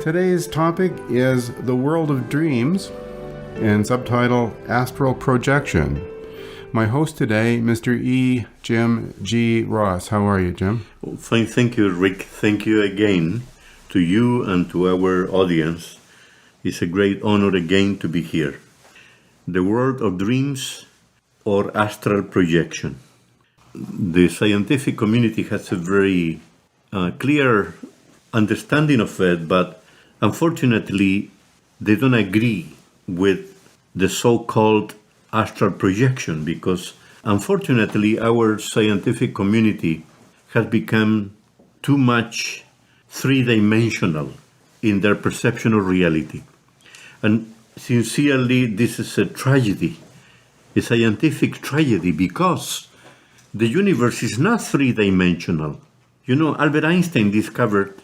Today's topic is the world of dreams and subtitle Astral Projection. My host today, Mr. E. Jim G. Ross. How are you, Jim? Well, thank you, Rick. Thank you again to you and to our audience. It's a great honor again to be here. The world of dreams or astral projection. The scientific community has a very clear understanding of it, but unfortunately, they don't agree with the so-called astral projection because, unfortunately, our scientific community has become too much three-dimensional in their perception of reality. And sincerely, this is a tragedy, a scientific tragedy, because the universe is not three-dimensional. You know, Albert Einstein discovered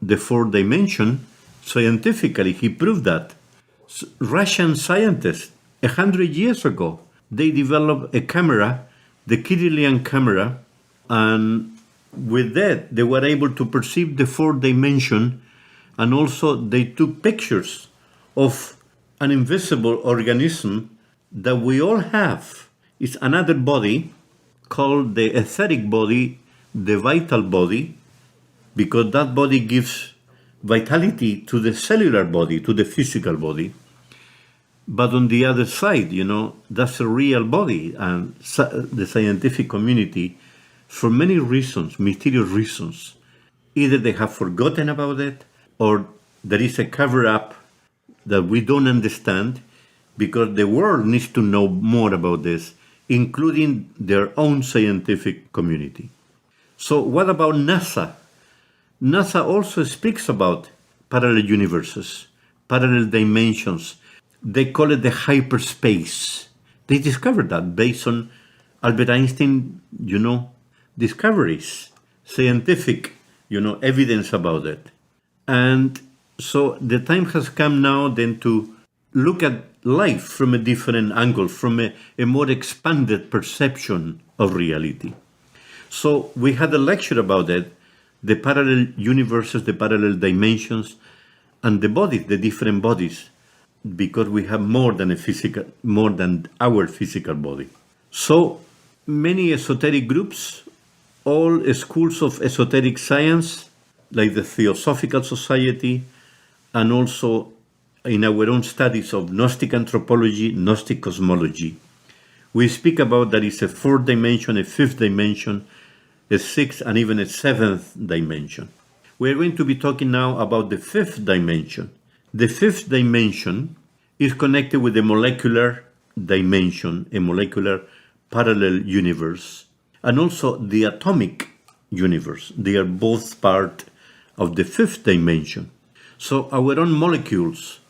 the fourth dimension. Scientifically, he proved that. Russian scientists, 100 years ago, they developed a camera, the Kirlian camera, and with that, they were able to perceive the fourth dimension, and also they took pictures of an invisible organism that we all have. It's another body called the etheric body, the vital body, because that body gives vitality to the cellular body, to the physical body. But on the other side, you know, that's a real body. And the scientific community, for many reasons, mysterious reasons, either they have forgotten about it or there is a cover-up that we don't understand because the world needs to know more about this, including their own scientific community. So what about NASA? NASA also speaks about parallel universes, parallel dimensions. They call it the hyperspace. They discovered that based on Albert Einstein, discoveries, scientific, evidence about it. And so the time has come now then to look at life from a different angle, from a more expanded perception of reality. So we had a lecture about it, the parallel universes, the parallel dimensions, and the bodies, the different bodies, because we have more than our physical body. So many esoteric groups, all schools of esoteric science, like the Theosophical Society, and also in our own studies of Gnostic anthropology, Gnostic cosmology, we speak about there is a fourth dimension, a fifth dimension, a sixth, and even a seventh dimension. We're going to be talking now about the fifth dimension. The fifth dimension is connected with the molecular dimension, a molecular parallel universe, and also the atomic universe. They are both part of the fifth dimension. So our own molecules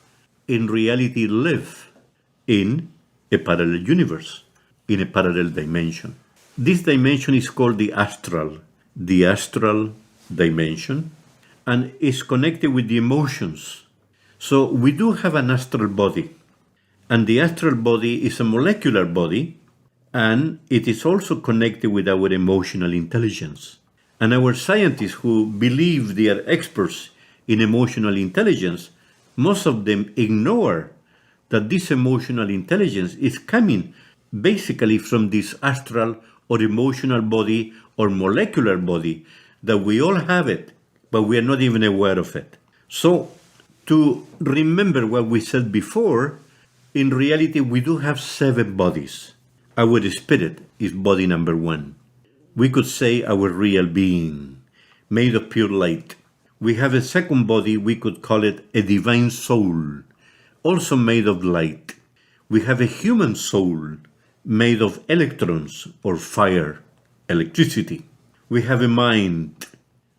in reality live in a parallel universe, in a parallel dimension. This dimension is called the astral dimension, and is connected with the emotions. So we do have an astral body, and the astral body is a molecular body, and it is also connected with our emotional intelligence. And our scientists who believe they are experts in emotional intelligence, most of them ignore that this emotional intelligence is coming basically from this astral or emotional body or molecular body, that we all have it, but we are not even aware of it. So, to remember what we said before, in reality we do have 7 bodies. Our spirit is body number 1. We could say our real being, made of pure light. We have a second body, we could call it a divine soul, also made of light. We have a human soul, made of electrons or fire, electricity. We have a mind,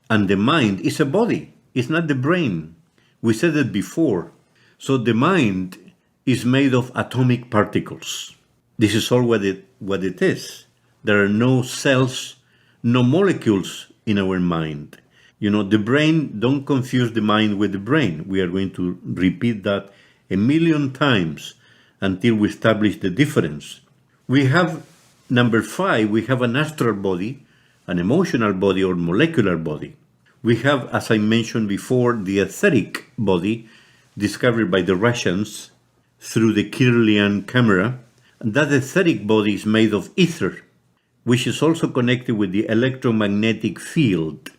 and the mind is a body, it's not the brain. We said it before. So the mind is made of atomic particles. This is all what it is. There are no cells, no molecules in our mind. The brain, don't confuse the mind with the brain. We are going to repeat that 1,000,000 times until we establish the difference. We have, number 5, we have an astral body, an emotional body or molecular body. We have, as I mentioned before, the etheric body discovered by the Russians through the Kirlian camera. And that etheric body is made of ether, which is also connected with the electromagnetic field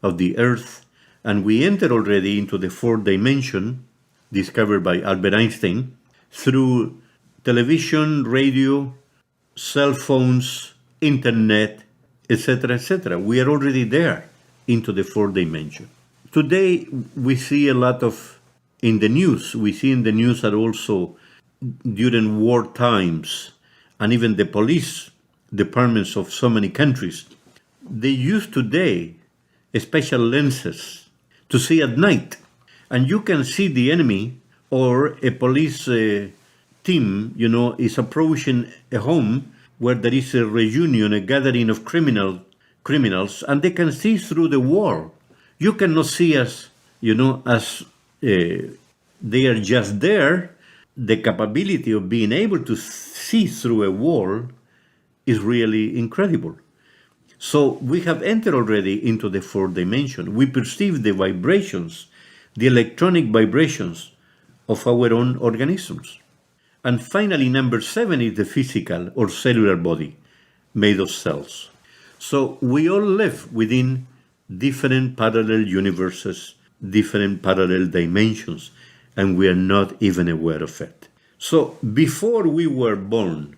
of the Earth. And we enter already into the fourth dimension, discovered by Albert Einstein, through television, radio, cell phones, internet, etc., etc. We are already there into the fourth dimension. Today, we see a lot of, in the news, we see in the news that also during war times, and even the police departments of so many countries, they use today special lenses to see at night. And you can see the enemy or a police team, is approaching a home where there is a reunion, a gathering of criminals, and they can see through the wall. You cannot see as they are just there. The capability of being able to see through a wall is really incredible. So we have entered already into the fourth dimension. We perceive the vibrations, the electronic vibrations of our own organisms. And finally, number 7 is the physical or cellular body made of cells. So we all live within different parallel universes, different parallel dimensions, and we are not even aware of it. So before we were born,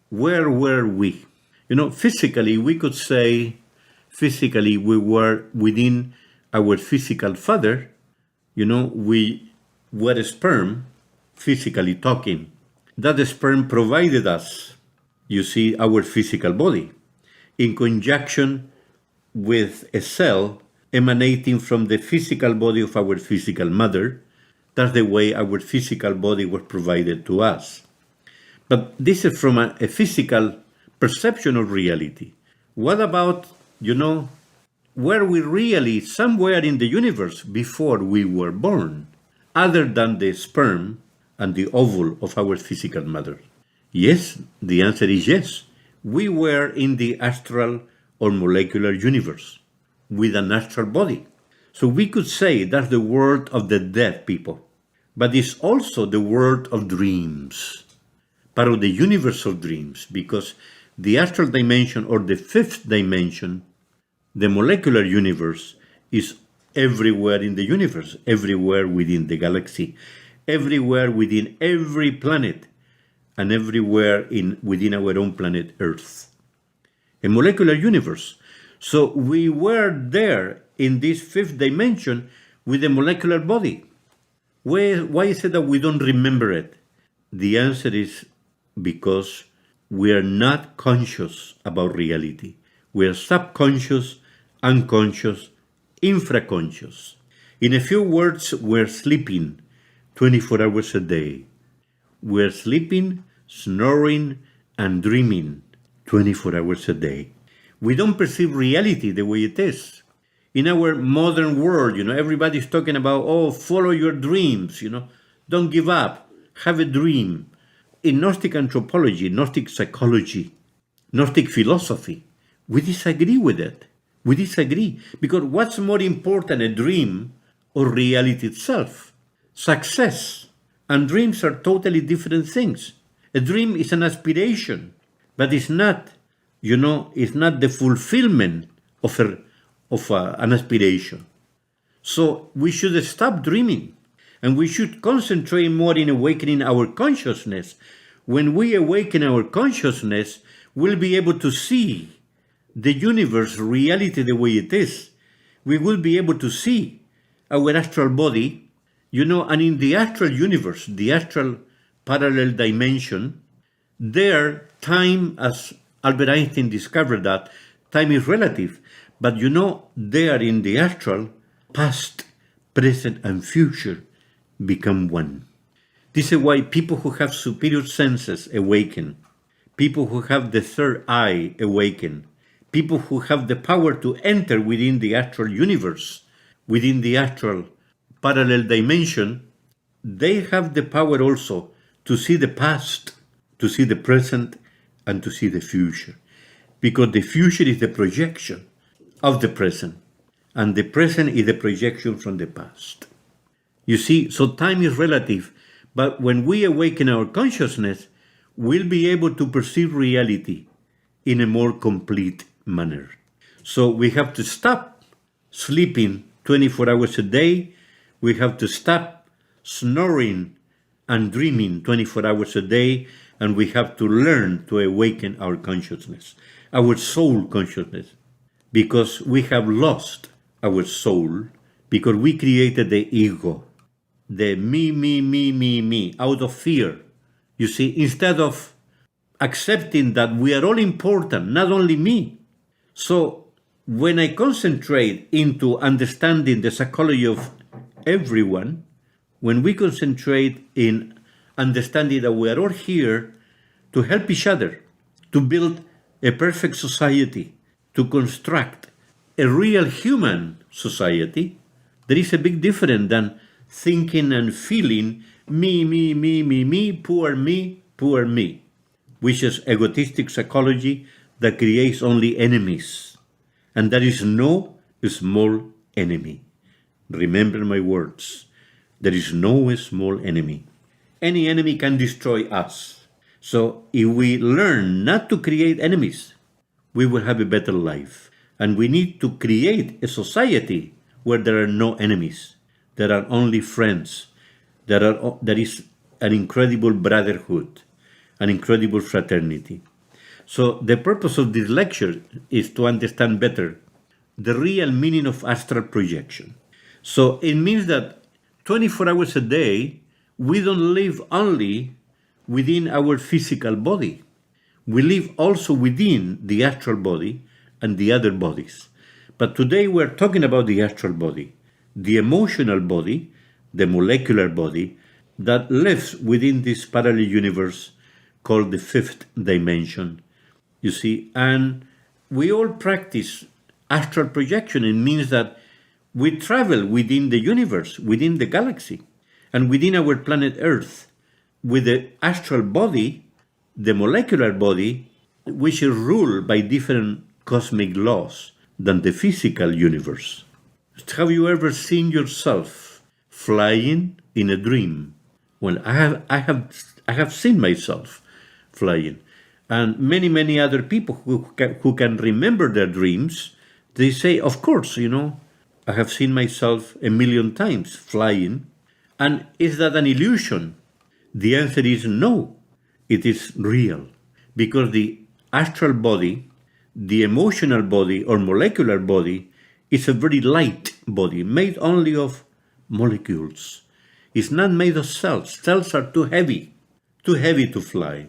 where were we? Physically, we could say, we were within our physical father. We were a sperm, physically talking. That sperm provided us, our physical body, in conjunction with a cell emanating from the physical body of our physical mother. That's the way our physical body was provided to us. But this is from a physical perception of reality. What about, were we really somewhere in the universe before we were born, other than the sperm and the ovule of our physical mother? Yes, the answer is yes. We were in the astral or molecular universe with an astral body. So we could say that's the world of the dead people, but it's also the world of dreams, part of the universe of dreams, because the astral dimension or the fifth dimension, the molecular universe, is everywhere in the universe, everywhere within the galaxy, everywhere within every planet, and everywhere within our own planet Earth. A molecular universe. So we were there in this fifth dimension with a molecular body. Why is it that we don't remember it? The answer is because we are not conscious about reality. We are subconscious, unconscious, infraconscious. In a few words, we're sleeping 24 hours a day. We're sleeping, snoring, and dreaming 24 hours a day. We don't perceive reality the way it is. In our modern world, everybody's talking about, follow your dreams, don't give up, have a dream. In Gnostic anthropology, Gnostic psychology, Gnostic philosophy, we disagree with it. We disagree. Because what's more important, a dream or reality itself? Success. And dreams are totally different things. A dream is an aspiration, but it's not, it's not the fulfillment of an aspiration. So we should stop dreaming. And we should concentrate more in awakening our consciousness. When we awaken our consciousness, we'll be able to see the universe, reality the way it is. We will be able to see our astral body, and in the astral universe, the astral parallel dimension, there, time, as Albert Einstein discovered that, time is relative. But there in the astral, past, present, and future become one. This is why people who have superior senses awaken, people who have the third eye awaken, people who have the power to enter within the astral universe, within the astral parallel dimension, they have the power also to see the past, to see the present, and to see the future. Because the future is the projection of the present. and the present is the projection from the past. You see, so time is relative, but when we awaken our consciousness, we'll be able to perceive reality in a more complete manner. So we have to stop sleeping 24 hours a day. We have to stop snoring and dreaming 24 hours a day, and we have to learn to awaken our consciousness, our soul consciousness, because we have lost our soul, because we created the ego, the me, out of fear. You see, instead of accepting that we are all important, not only me. So when I concentrate into understanding the psychology of everyone, when we concentrate in understanding that we are all here to help each other, to build a perfect society, to construct a real human society, there is a big difference than thinking and feeling me, poor me, which is egotistic psychology that creates only enemies. And there is no small enemy. Remember my words. There is no small enemy. Any enemy can destroy us. So if we learn not to create enemies, we will have a better life. And we need to create a society where there are no enemies. There are only friends. There is an incredible brotherhood, an incredible fraternity. So the purpose of this lecture is to understand better the real meaning of astral projection. So it means that 24 hours a day, we don't live only within our physical body. We live also within the astral body and the other bodies. But today we're talking about the astral body, the emotional body, the molecular body that lives within this parallel universe called the fifth dimension. You see, and we all practice astral projection. It means that we travel within the universe, within the galaxy, and within our planet Earth, with the astral body, the molecular body, which is ruled by different cosmic laws than the physical universe. Have you ever seen yourself flying in a dream? Well, I have seen myself flying. And many other people who can remember their dreams, they say, of course, I have seen myself a million times flying. And is that an illusion? The answer is no, it is real. Because the astral body, the emotional body or molecular body, is a very light body, made only of molecules. It's not made of cells. Cells are too heavy to fly,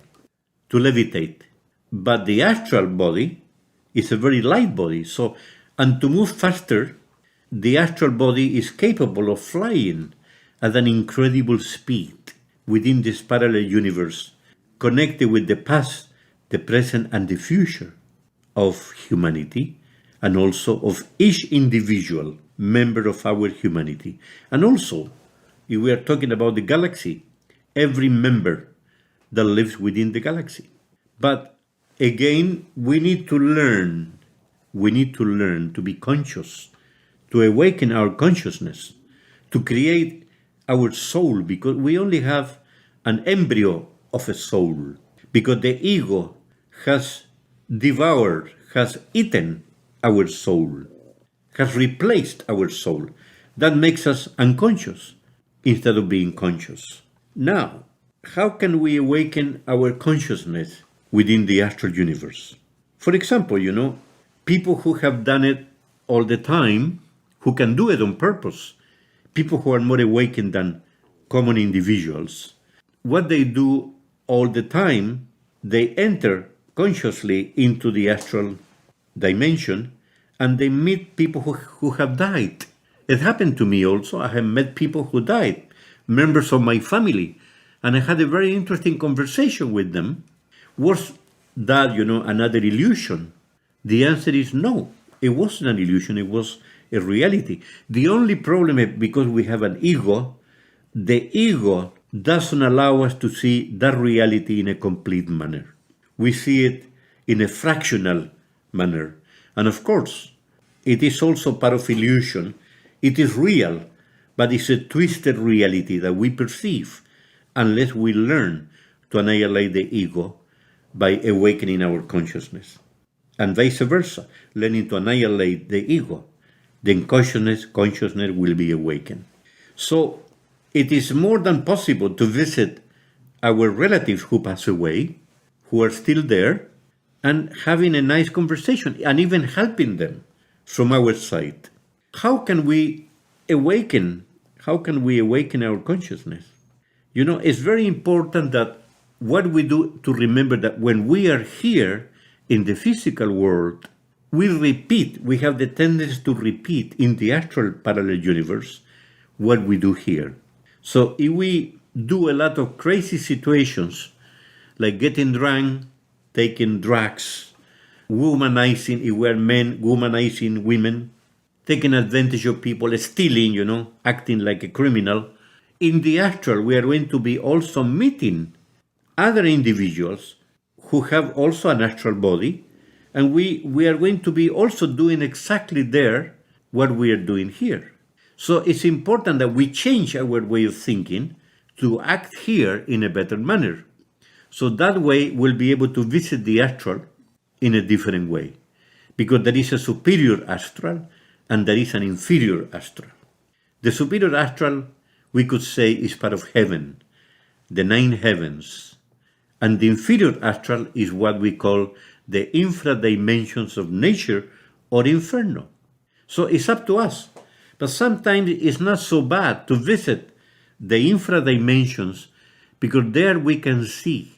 to levitate. But the astral body is a very light body. So, and to move faster, the astral body is capable of flying at an incredible speed within this parallel universe, connected with the past, the present, and the future of humanity, and also of each individual member of our humanity. And also, if we are talking about the galaxy, every member that lives within the galaxy. But again, we need to learn to be conscious, to awaken our consciousness, to create our soul, because we only have an embryo of a soul, because the ego has devoured, has eaten our soul, has replaced our soul. That makes us unconscious instead of being conscious. Now, how can we awaken our consciousness within the astral universe? For example, people who have done it all the time, who can do it on purpose, people who are more awakened than common individuals, what they do all the time, they enter consciously into the astral dimension and they meet people who have died. It happened to me also. I have met people who died, members of my family, and I had a very interesting conversation with them. Was that, another illusion? The answer is no. It wasn't an illusion. It was a reality. The only problem is because we have an ego, the ego doesn't allow us to see that reality in a complete manner. We see it in a fractional manner. And of course, It is also part of illusion. It is real, but it's a twisted reality that we perceive unless we learn to annihilate the ego by awakening our consciousness. And vice versa, learning to annihilate the ego, then consciousness will be awakened. So it is more than possible to visit our relatives who pass away, who are still there, and having a nice conversation and even helping them from our side. How can we awaken? How can we awaken our consciousness? It's very important that what we do to remember that when we are here in the physical world, we have the tendency to repeat in the astral parallel universe what we do here. So if we do a lot of crazy situations, like getting drunk, taking drugs, womanizing, if we're men, womanizing women, taking advantage of people, stealing, acting like a criminal, in the astral we are going to be also meeting other individuals who have also an astral body, and we are going to be also doing exactly there what we are doing here. So it's important that we change our way of thinking to act here in a better manner. So that way we'll be able to visit the astral in a different way, because there is a superior astral and there is an inferior astral. The superior astral, we could say, is part of heaven, the 9 heavens, and the inferior astral is what we call the infra dimensions of nature or inferno. So it's up to us. But sometimes it's not so bad to visit the infra dimensions, because there we can see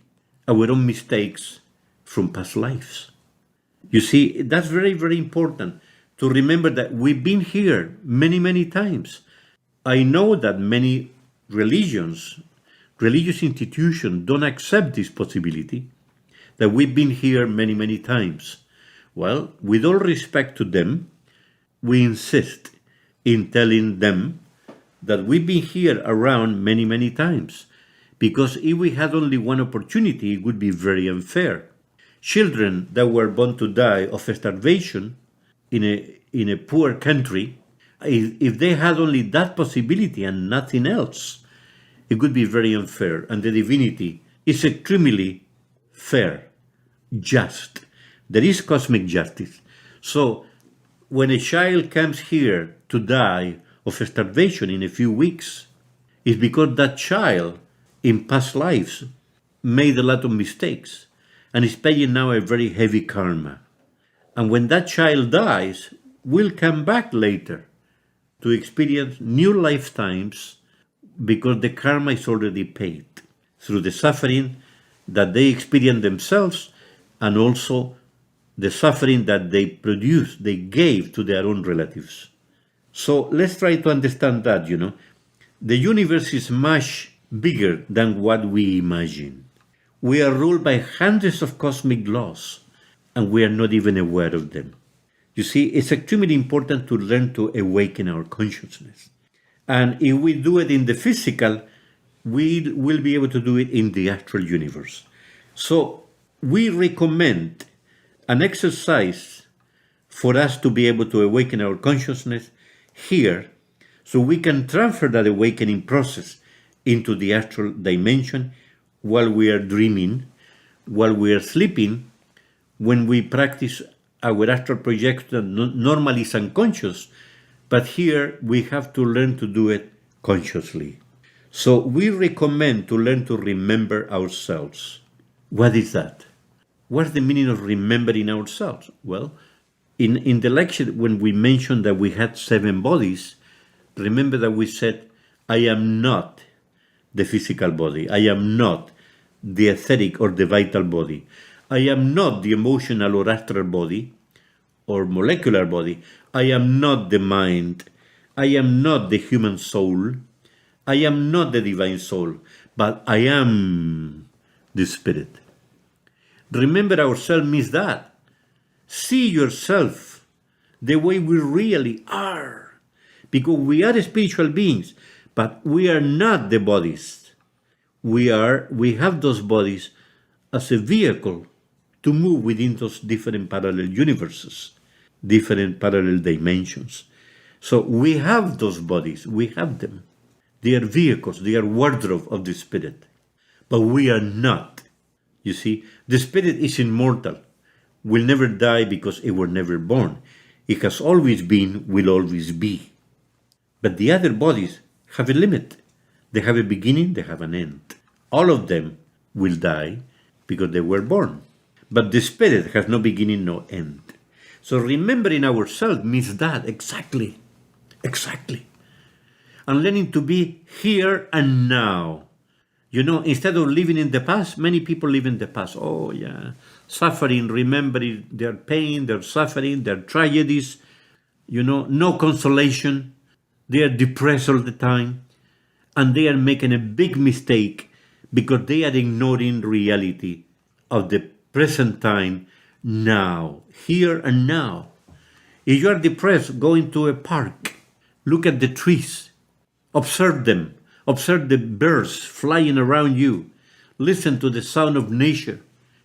our own mistakes from past lives. You see, that's very, very important to remember that we've been here many, many times. I know that many religious institutions don't accept this possibility, that we've been here many, many times. Well, with all respect to them, we insist in telling them that we've been here around many, many times, because if we had only one opportunity, it would be very unfair. Children that were born to die of starvation in a poor country, if they had only that possibility and nothing else, it would be very unfair. And the divinity is extremely fair, just. There is cosmic justice. So when a child comes here to die of starvation in a few weeks, it's because that child in past lives made a lot of mistakes and is paying now a very heavy karma. And when that child dies, will come back later to experience new lifetimes, because the karma is already paid through the suffering that they experience themselves, and also the suffering that they gave to their own relatives. So let's try to understand that, The universe is much bigger than what we imagine. We are ruled by hundreds of cosmic laws, and we are not even aware of them. You see, it's extremely important to learn to awaken our consciousness. And if we do it in the physical, we will be able to do it in the astral universe. So we recommend an exercise for us to be able to awaken our consciousness here, so we can transfer that awakening process into the astral dimension while we are dreaming, while we are sleeping. When we practice our astral projection, normally is unconscious, but here we have to learn to do it consciously. So we recommend to learn to remember ourselves. What is that? What's the meaning of remembering ourselves? Well, in the lecture, when we mentioned that we had 7 bodies, remember that we said, I am not the physical body. I am not the etheric or the vital body. I am not the emotional or astral body or molecular body. I am not the mind. I am not the human soul. I am not the divine soul, but I am the spirit. Remember ourselves means that. See yourself the way we really are, because we are spiritual beings, but we are not the bodies. We have those bodies as a vehicle to move within those different parallel universes. different parallel dimensions. So we have those bodies, we have them. They are vehicles, they are wardrobe of the spirit. But we are not. You see, the spirit is immortal, will never die because it was never born. It has always been, will always be. But the other bodies have a limit. They have a beginning, they have an end. All of them will die because they were born. But the spirit has no beginning, no end. So remembering ourselves means that exactly. Exactly. And learning to be here and now. You know, instead of living in the past, many people live in the past. Oh, yeah. Suffering, remembering their pain, their suffering, their tragedies. You know, no consolation. They are depressed all the time. And they are making a big mistake because they are ignoring reality of the present time now, here and now. If you are depressed, go into a park. Look at the trees. Observe them. Observe the birds flying around you. Listen to the sound of nature,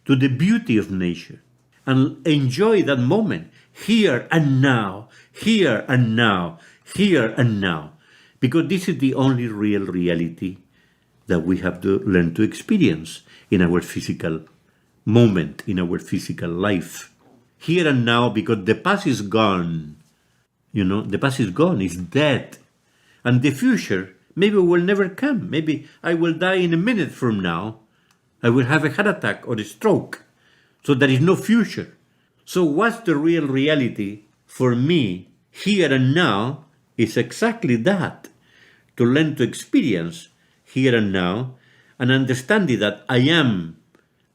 to the beauty of nature, and enjoy that moment, here and now, here and now, here and now. Because this is the only real reality that we have to learn to experience in our physical moment, in our physical life. Here and now, because the past is gone. You know, the past is gone, it's dead. And the future maybe will never come. Maybe I will die in a minute from now. I will have a heart attack or a stroke. So there is no future. So what's the real reality for me here and now is exactly that. To learn to experience here and now and understanding that I am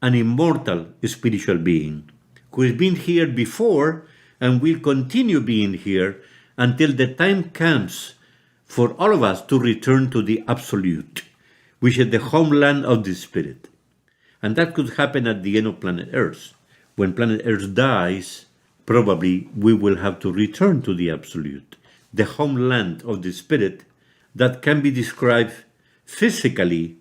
an immortal spiritual being who has been here before and will continue being here until the time comes for all of us to return to the Absolute, which is the homeland of the Spirit. And that could happen at the end of planet Earth. When planet Earth dies, probably we will have to return to the Absolute, the homeland of the Spirit that can be described physically,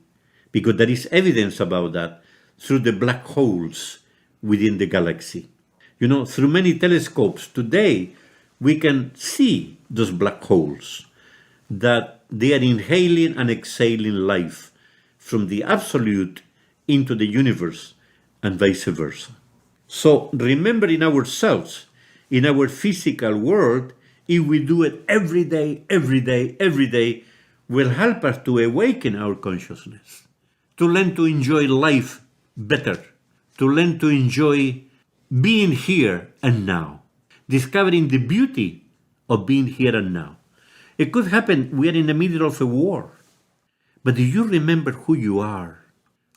because there is evidence about that, through the black holes within the galaxy. You know, through many telescopes today, we can see those black holes, that they are inhaling and exhaling life from the Absolute into the universe and vice versa. So remembering ourselves in our physical world, if we do it every day, will help us to awaken our consciousness, to learn to enjoy life better, to learn to enjoy being here and now, discovering the beauty of being here and now. It could happen we are in the middle of a war, but if you remember who you are,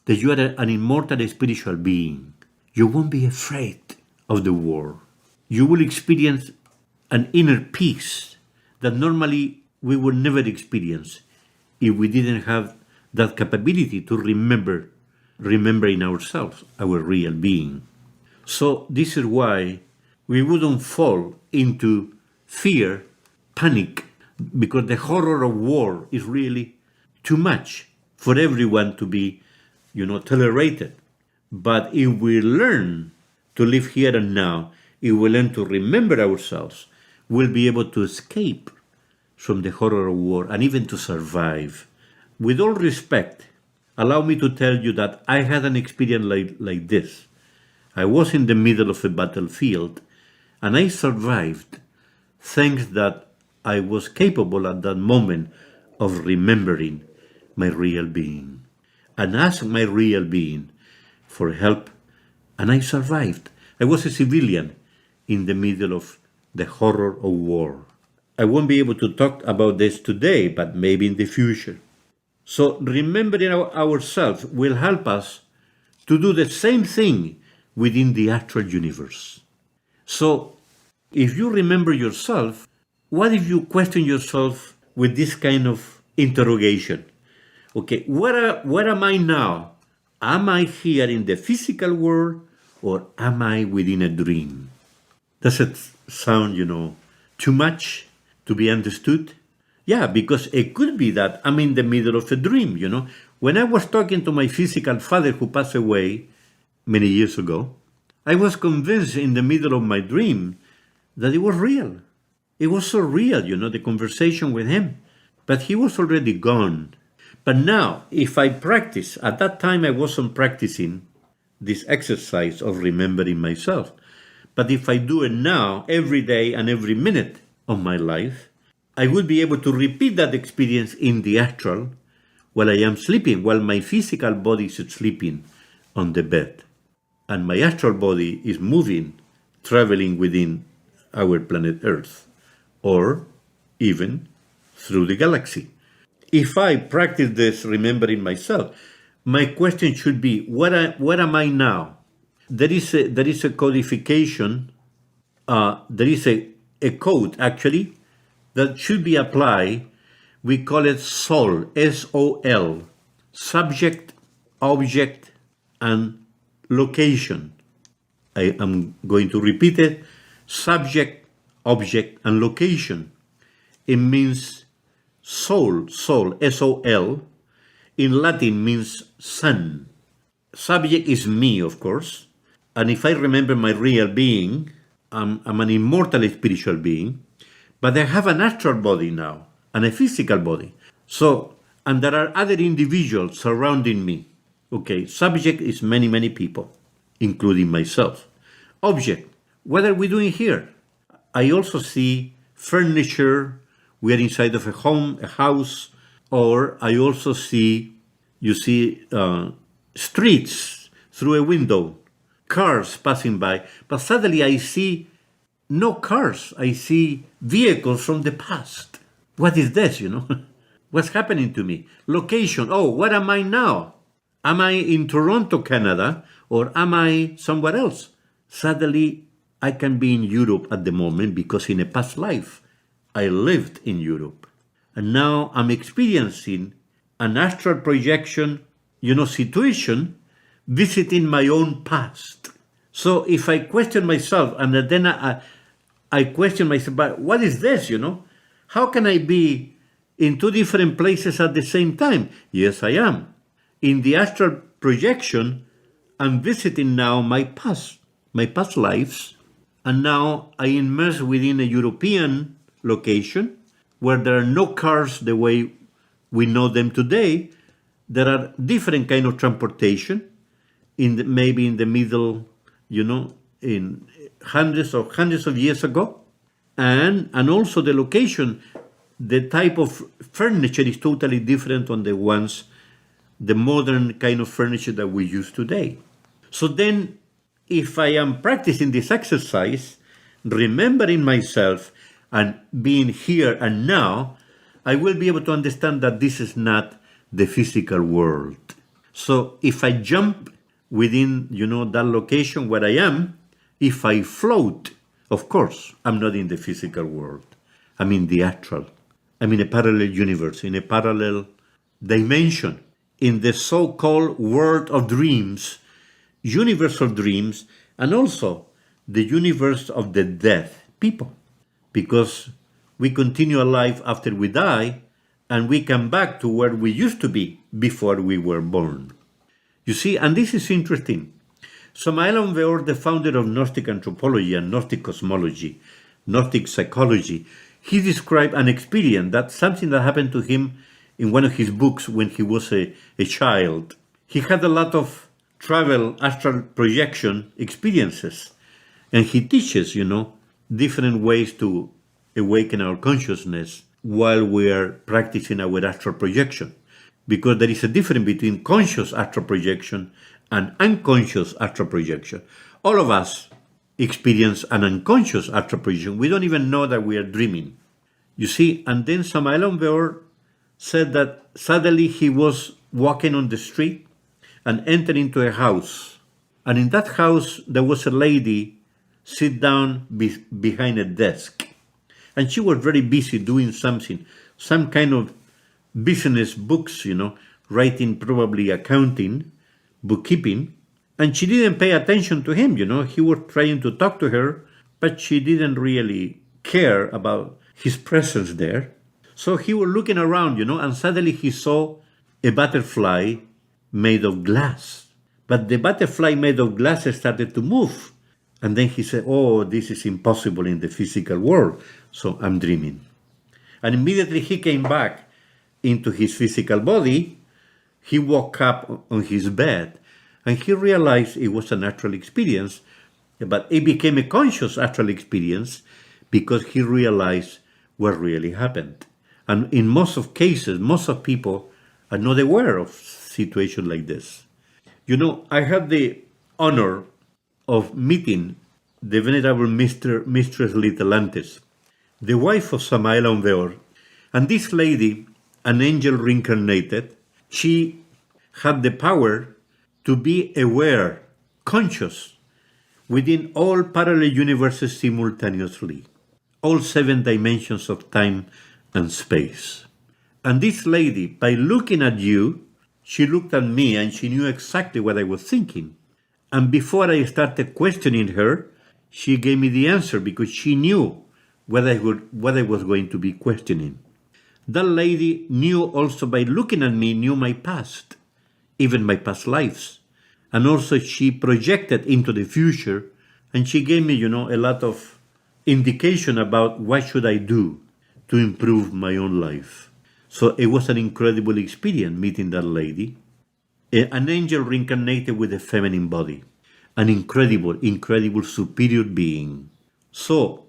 that you are an immortal spiritual being, you won't be afraid of the war. You will experience an inner peace that normally we would never experience if we didn't have that capability to remembering ourselves, our real being. So this is why we wouldn't fall into fear, panic, because the horror of war is really too much for everyone to be, tolerated. But if we learn to live here and now, if we learn to remember ourselves, we'll be able to escape from the horror of war and even to survive. With all respect, allow me to tell you that I had an experience like this. I was in the middle of a battlefield and I survived thanks that I was capable at that moment of remembering my real being and asked my real being for help, and I survived. I was a civilian in the middle of the horror of war. I won't be able to talk about this today, but maybe in the future. So remembering ourselves will help us to do the same thing within the astral universe. So if you remember yourself, what if you question yourself with this kind of interrogation? Okay, where am I now? Am I here in the physical world or am I within a dream? Does it sound, too much to be understood? Yeah, because it could be that I'm in the middle of a dream, When I was talking to my physical father who passed away many years ago, I was convinced in the middle of my dream that it was real. It was so real, the conversation with him. But he was already gone. But now, if I practice, at that time I wasn't practicing this exercise of remembering myself. But if I do it now, every day and every minute of my life, I would be able to repeat that experience in the astral while I am sleeping, while my physical body is sleeping on the bed. And my astral body is moving, traveling within our planet Earth, or even through the galaxy. If I practice this remembering myself, my question should be, what am I now? There is a codification, there is a code actually that should be applied. We call it SOL, S-O-L, subject, object, and location. I am going to repeat it, subject, object, and location. It means soul, S-O-L, in Latin means sun. Subject is me, of course, and if I remember my real being, I'm an immortal spiritual being, but I have an astral body now, and a physical body. So, and there are other individuals surrounding me. Okay, subject is many, many people, including myself. Object, what are we doing here? I also see furniture, we are inside of a home, a house, or I also see, streets through a window, cars passing by, but suddenly I see no cars, I see vehicles from the past. What is this, What's happening to me? Location, what am I now? Am I in Toronto, Canada, or am I somewhere else? Suddenly, I can be in Europe at the moment because in a past life, I lived in Europe. And now I'm experiencing an astral projection, situation, visiting my own past. So if I question myself and then I question myself, but what is this, How can I be in two different places at the same time? Yes, I am. In the astral projection, I'm visiting now my past lives, and now I immerse within a European location where there are no cars the way we know them today. There are different kind of transportation, maybe in the middle, in hundreds of years ago, and also the location, the type of furniture is totally different on the modern kind of furniture that we use today. So then, if I am practicing this exercise, remembering myself and being here and now, I will be able to understand that this is not the physical world. So if I jump within, that location where I am, if I float, of course, I'm not in the physical world. I'm in the astral. I'm in a parallel universe, in a parallel dimension, in the so-called world of dreams, universe of dreams, and also the universe of the dead people. Because we continue alive after we die, and we come back to where we used to be before we were born. You see, and this is interesting. Samael Aun-Weor, the founder of Gnostic anthropology and Gnostic cosmology, Gnostic psychology, he described an experience, something that happened to him in one of his books when he was a child. He had a lot of travel, astral projection experiences, and he teaches, different ways to awaken our consciousness while we are practicing our astral projection. Because there is a difference between conscious astral projection and unconscious astral projection. All of us experience an unconscious astral projection. We don't even know that we are dreaming. You see, and then Samael Aun-Weor said that suddenly he was walking on the street and entered into a house. And in that house, there was a lady sit down behind a desk. And she was very busy doing something, some kind of business books, writing, probably accounting, bookkeeping. And she didn't pay attention to him, He was trying to talk to her, but she didn't really care about his presence there. So he was looking around, and suddenly he saw a butterfly made of glass. But the butterfly made of glass started to move. And then he said, oh, this is impossible in the physical world, so I'm dreaming. And immediately he came back into his physical body. He woke up on his bed, and he realized it was an astral experience, but it became a conscious astral experience because he realized what really happened. And in most of cases, most of people are not aware of situations like this. You know, I had the honor of meeting the Venerable Mistress Litelantes, the wife of Samael Aumveor. And this lady, an angel reincarnated, she had the power to be aware, conscious, within all parallel universes simultaneously, all 7 dimensions of time and space. And this lady, by looking at you, she looked at me and she knew exactly what I was thinking. And before I started questioning her, she gave me the answer because she knew what I was going to be questioning. That lady knew also by looking at me, knew my past, even my past lives. And also she projected into the future, and she gave me, a lot of indication about what should I do to improve my own life. So it was an incredible experience meeting that lady, an angel reincarnated with a feminine body, an incredible superior being. So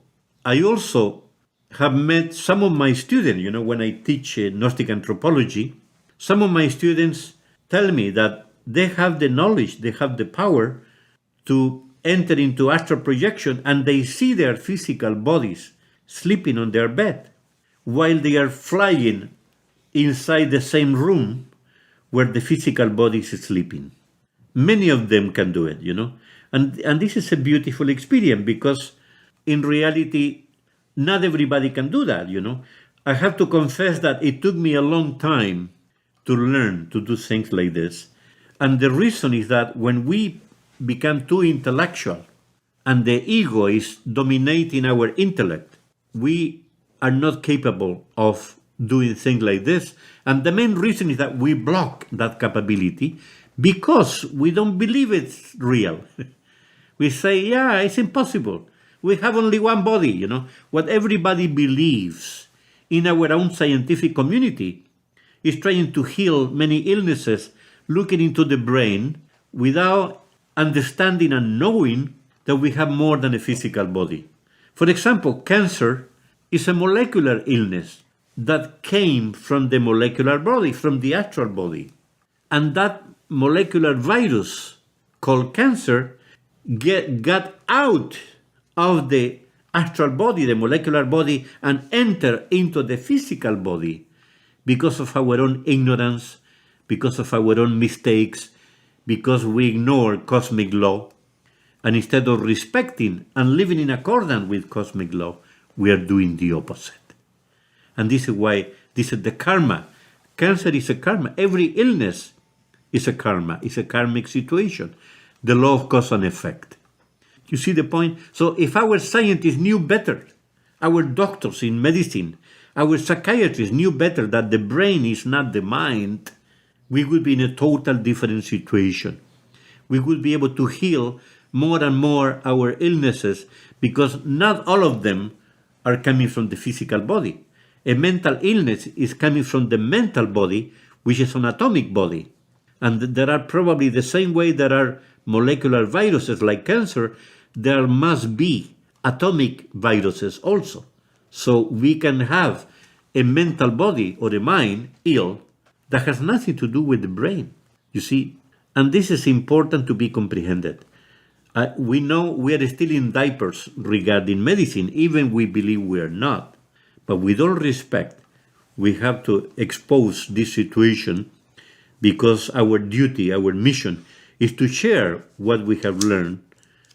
I also have met some of my students, when I teach Gnostic anthropology, some of my students tell me that they have the knowledge, they have the power to enter into astral projection, and they see their physical bodies sleeping on their bed while they are flying inside the same room where the physical body is sleeping. Many of them can do it, and this is a beautiful experience because in reality, not everybody can do that, I have to confess that it took me a long time to learn to do things like this. And the reason is that when we become too intellectual and the ego is dominating our intellect, we are not capable of doing things like this. And the main reason is that we block that capability because we don't believe it's real. We say, yeah, it's impossible. We have only one body, What everybody believes in our own scientific community is trying to heal many illnesses, looking into the brain without understanding and knowing that we have more than a physical body. For example, cancer is a molecular illness that came from the molecular body, from the astral body. And that molecular virus called cancer got out of the astral body, the molecular body, and entered into the physical body because of our own ignorance, because of our own mistakes, because we ignore cosmic law. And instead of respecting and living in accordance with cosmic law, we are doing the opposite. And this is why this is the karma. Cancer is a karma. Every illness is a karma. It's a karmic situation. The law of cause and effect. You see the point? So if our scientists knew better, our doctors in medicine, our psychiatrists knew better that the brain is not the mind, we would be in a total different situation. We would be able to heal more and more our illnesses because not all of them are coming from the physical body. A mental illness is coming from the mental body, which is an atomic body. And there are probably the same way there are molecular viruses like cancer, there must be atomic viruses also. So we can have a mental body or a mind ill that has nothing to do with the brain, you see. And this is important to be comprehended. We know we are still in diapers regarding medicine, even we believe we are not. But with all respect, we have to expose this situation because our duty, our mission, is to share what we have learned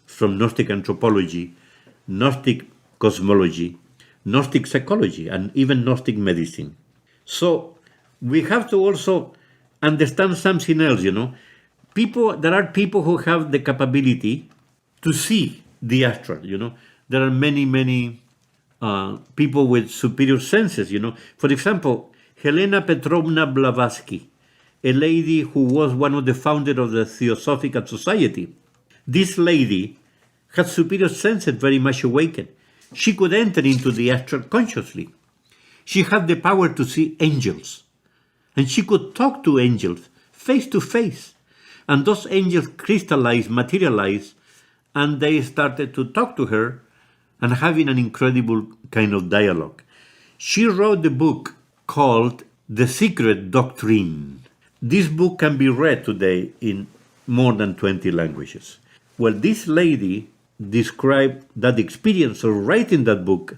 from Gnostic anthropology, Gnostic cosmology, Gnostic psychology, and even Gnostic medicine. So we have to also understand something else, There are people who have the capability to see the astral, There are many people with superior senses, For example, Helena Petrovna Blavatsky, a lady who was one of the founders of the Theosophical Society. This lady had superior senses very much awakened. She could enter into the astral consciously. She had the power to see angels. And she could talk to angels face to face. And those angels crystallized, materialized, and they started to talk to her and having an incredible kind of dialogue. She wrote the book called The Secret Doctrine. This book can be read today in more than 20 languages. Well, this lady described that experience of writing that book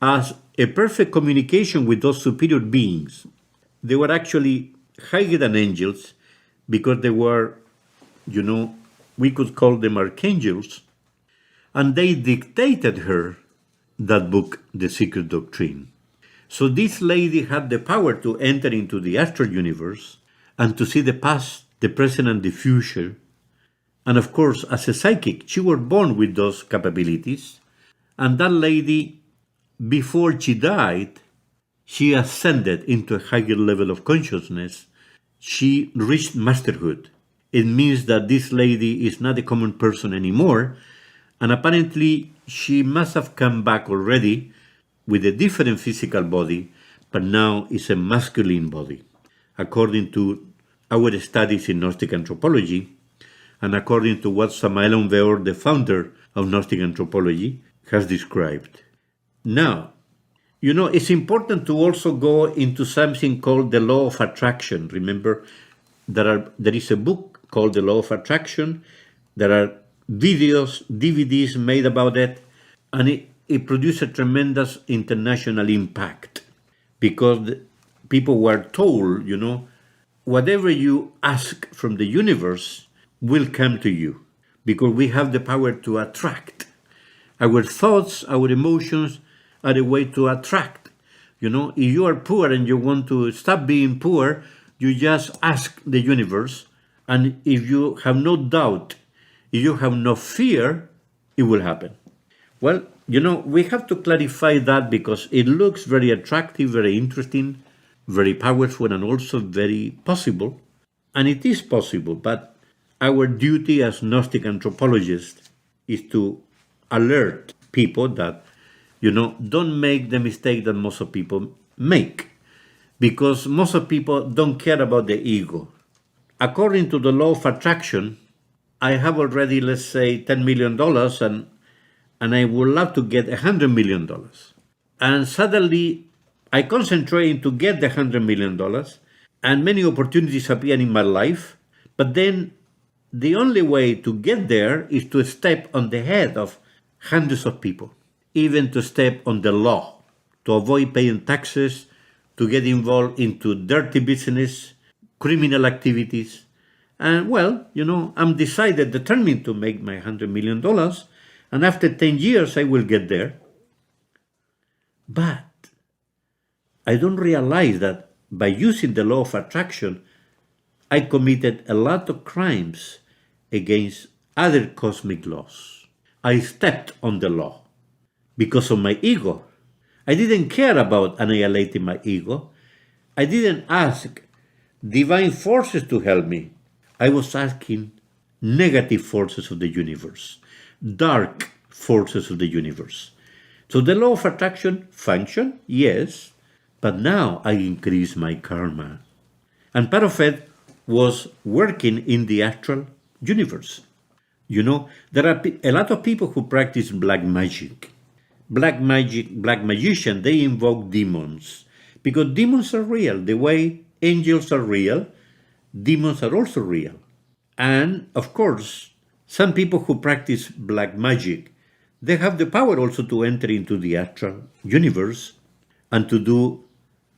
as a perfect communication with those superior beings. They were actually higher than angels because they were, we could call them archangels, and they dictated her that book, The Secret Doctrine. So this lady had the power to enter into the astral universe and to see the past, the present, and the future. And of course, as a psychic, she was born with those capabilities. And that lady, before she died, she ascended into a higher level of consciousness. She reached masterhood. It means that this lady is not a common person anymore. And apparently, she must have come back already with a different physical body, but now is a masculine body, according to our studies in Gnostic anthropology, and according to what Samael Aun-Weor, the founder of Gnostic anthropology, has described. Now, it's important to also go into something called the law of attraction. Remember, there is a book called The Law of Attraction. There are videos, DVDs made about it, and it produced a tremendous international impact because people were told, whatever you ask from the universe will come to you because we have the power to attract. Our thoughts, our emotions are a way to attract. If you are poor and you want to stop being poor, you just ask the universe, and if you have no doubt, if you have no fear, it will happen. Well, we have to clarify that because it looks very attractive, very interesting, very powerful, and also very possible. And it is possible, but our duty as Gnostic anthropologists is to alert people that, don't make the mistake that most of people make. Because most of people don't care about the ego. According to the law of attraction, I have already, let's say, $10 million and I would love to get $100 million. And suddenly I concentrate to get the $100 million and many opportunities appear in my life. But then the only way to get there is to step on the head of hundreds of people, even to step on the law, to avoid paying taxes, to get involved into dirty business, criminal activities. And I'm determined to make my $100 million. And after 10 years, I will get there. But I don't realize that by using the law of attraction, I committed a lot of crimes against other cosmic laws. I stepped on the law because of my ego. I didn't care about annihilating my ego. I didn't ask divine forces to help me. I was asking negative forces of the universe, dark forces of the universe. So the law of attraction functioned, yes, but now I increase my karma. And part of it was working in the astral universe. There are a lot of people who practice black magic. Black magician, they invoke demons. Because demons are real. The way angels are real, demons are also real. And, of course, some people who practice black magic, they have the power also to enter into the astral universe and to do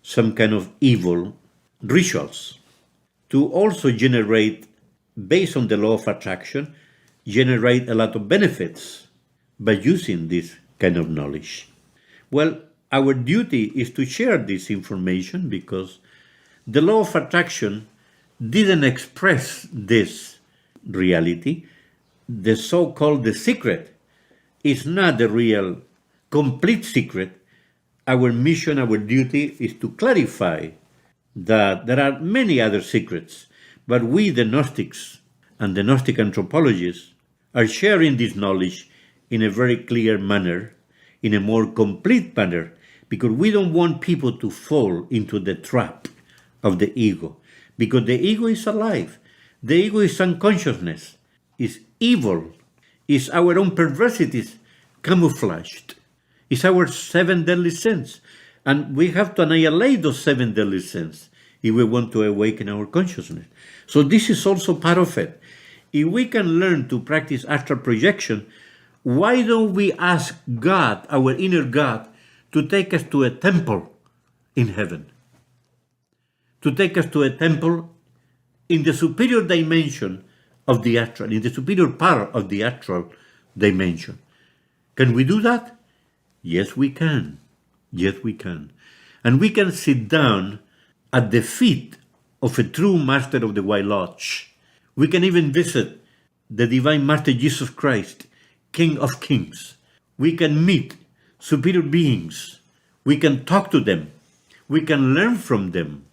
some kind of evil rituals. To also generate, based on the law of attraction, generate a lot of benefits by using this kind of knowledge. Well, our duty is to share this information because the law of attraction didn't express this reality. The so-called the secret is not the real complete secret. Our mission, our duty is to clarify that there are many other secrets, but we, the Gnostics and the Gnostic anthropologists, are sharing this knowledge in a very clear manner, in a more complete manner, because we don't want people to fall into the trap of the ego, because the ego is alive. The ego is unconsciousness, is evil, is our own perversities camouflaged. It's our 7 deadly sins. And we have to annihilate those 7 deadly sins if we want to awaken our consciousness. So this is also part of it. If we can learn to practice astral projection, why don't we ask God, our inner God, to take us to a temple in heaven? To take us to a temple in the superior dimension of the astral, in the superior part of the astral dimension. Can we do that? Yes, we can. Yes, we can. And we can sit down at the feet of a true master of the White Lodge. We can even visit the Divine Master Jesus Christ, King of Kings. We can meet superior beings. We can talk to them. We can learn from them.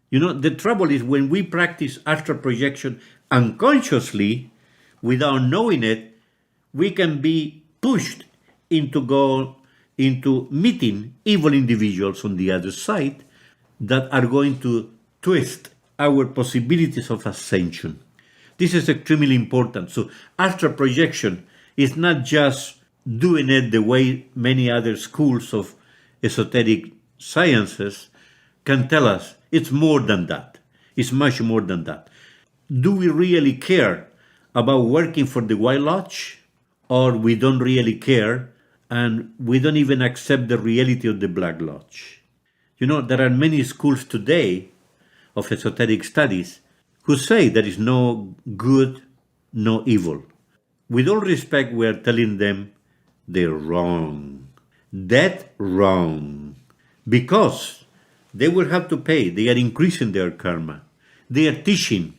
You know, the trouble is when we practice astral projection unconsciously, without knowing it, we can be pushed into meeting evil individuals on the other side that are going to twist our possibilities of ascension. This is extremely important. So astral projection is not just doing it the way many other schools of esoteric sciences can tell us. It's more than that. It's much more than that. Do we really care about working for the White Lodge? Or we don't really care and we don't even accept the reality of the Black Lodge? You know, there are many schools today of esoteric studies who say there is no good, no evil. With all respect, we are telling them they're wrong. Dead wrong. Because they will have to pay. They are increasing their karma. They are teaching,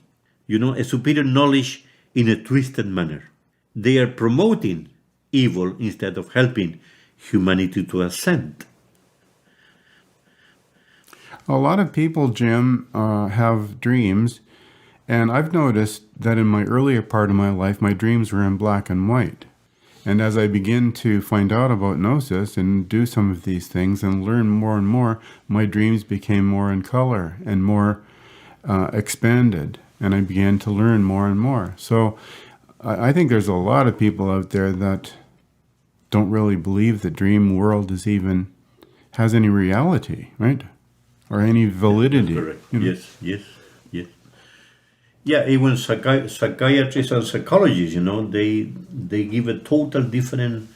a superior knowledge in a twisted manner. They are promoting evil instead of helping humanity to ascend. A lot of people, Jim, have dreams, and I've noticed that in my earlier part of my life, my dreams were in black and white. And as I begin to find out about Gnosis and do some of these things and learn more and more, my dreams became more in color and more expanded, and I began to learn more and more. So I think there's a lot of people out there that don't really believe the dream world has any reality, right? Or any validity. That's correct. Yes. Yeah, even psychiatrists and psychologists, they give a total different